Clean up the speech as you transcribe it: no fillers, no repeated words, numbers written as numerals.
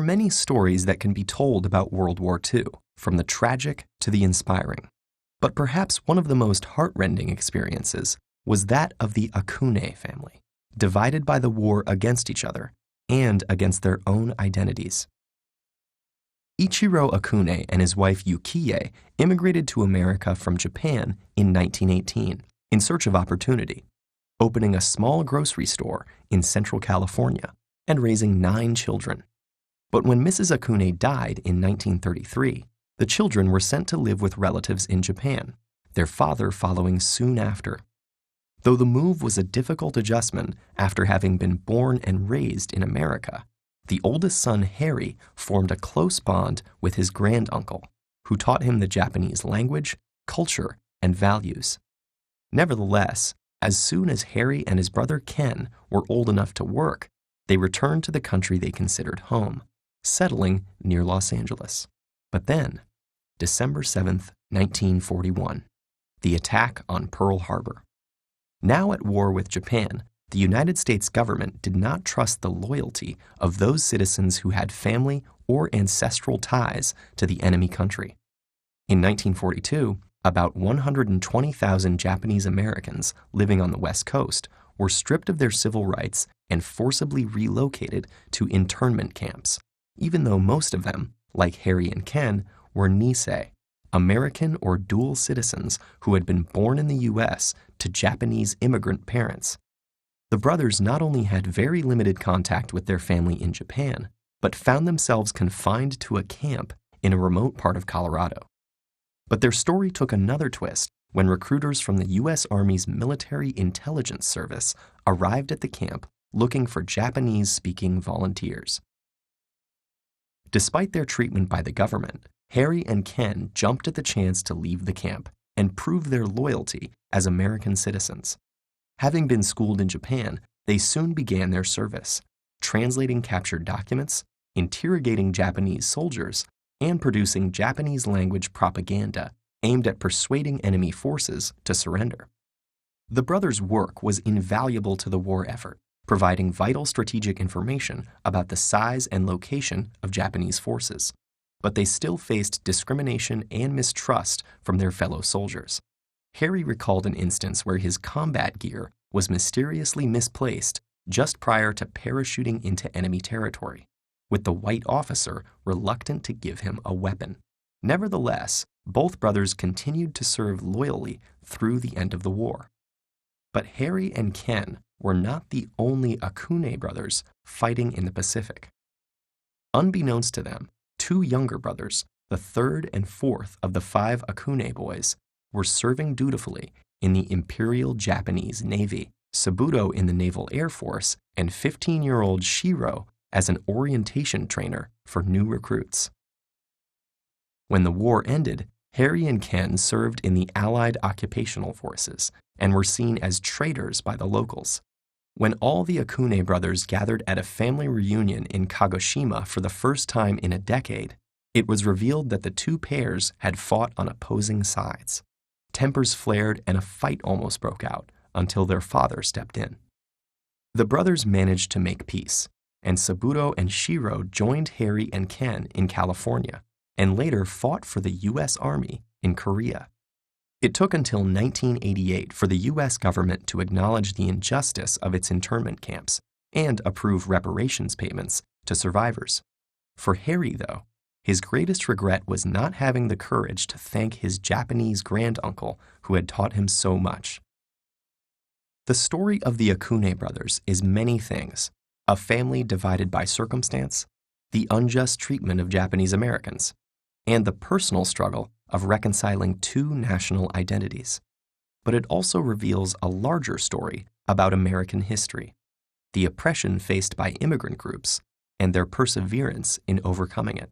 are many stories that can be told about World War II, from the tragic to the inspiring. But perhaps one of the most heartrending experiences was that of the Akuna family, divided by the war against each other and against their own identities. Ichiro Akuna and his wife Yukiye immigrated to America from Japan in 1918 in search of opportunity, opening a small grocery store in Central California and raising 9 children. But when Mrs. Akuna died in 1933, the children were sent to live with relatives in Japan, their father following soon after. Though the move was a difficult adjustment after having been born and raised in America, the oldest son, Harry, formed a close bond with his granduncle, who taught him the Japanese language, culture, and values. Nevertheless, as soon as Harry and his brother Ken were old enough to work, they returned to the country they considered home, settling near Los Angeles. But then, December 7th, 1941, the attack on Pearl Harbor. Now at war with Japan, the United States government did not trust the loyalty of those citizens who had family or ancestral ties to the enemy country. In 1942, about 120,000 Japanese Americans living on the West Coast were stripped of their civil rights and forcibly relocated to internment camps, even though most of them, like Harry and Ken, were Nisei, American or dual citizens who had been born in the U.S. to Japanese immigrant parents. The brothers not only had very limited contact with their family in Japan, but found themselves confined to a camp in a remote part of Colorado. But their story took another twist when recruiters from the U.S. Army's Military Intelligence Service arrived at the camp looking for Japanese-speaking volunteers. Despite their treatment by the government, Harry and Ken jumped at the chance to leave the camp and prove their loyalty as American citizens. Having been schooled in Japan, they soon began their service, translating captured documents, interrogating Japanese soldiers, and producing Japanese-language propaganda aimed at persuading enemy forces to surrender. The brothers' work was invaluable to the war effort, providing vital strategic information about the size and location of Japanese forces. But they still faced discrimination and mistrust from their fellow soldiers. Harry recalled an instance where his combat gear was mysteriously misplaced just prior to parachuting into enemy territory, with the white officer reluctant to give him a weapon. Nevertheless, both brothers continued to serve loyally through the end of the war. But Harry and Ken were not the only Akuna brothers fighting in the Pacific. Unbeknownst to them, 2 younger brothers, the 3rd and 4th of the 5 Akuna boys, were serving dutifully in the Imperial Japanese Navy, Sabuto in the Naval Air Force, and 15-year-old Shiro as an orientation trainer for new recruits. When the war ended, Harry and Ken served in the Allied occupational forces and were seen as traitors by the locals. When all the Akuna brothers gathered at a family reunion in Kagoshima for the first time in a decade, it was revealed that the 2 pairs had fought on opposing sides. Tempers flared and a fight almost broke out until their father stepped in. The brothers managed to make peace, and Sabuto and Shiro joined Harry and Ken in California and later fought for the U.S. Army in Korea. It took until 1988 for the U.S. government to acknowledge the injustice of its internment camps and approve reparations payments to survivors. For Harry, though, his greatest regret was not having the courage to thank his Japanese granduncle who had taught him so much. The story of the Akuna brothers is many things: a family divided by circumstance, the unjust treatment of Japanese Americans, and the personal struggle of reconciling 2 national identities. But it also reveals a larger story about American history, the oppression faced by immigrant groups, and their perseverance in overcoming it.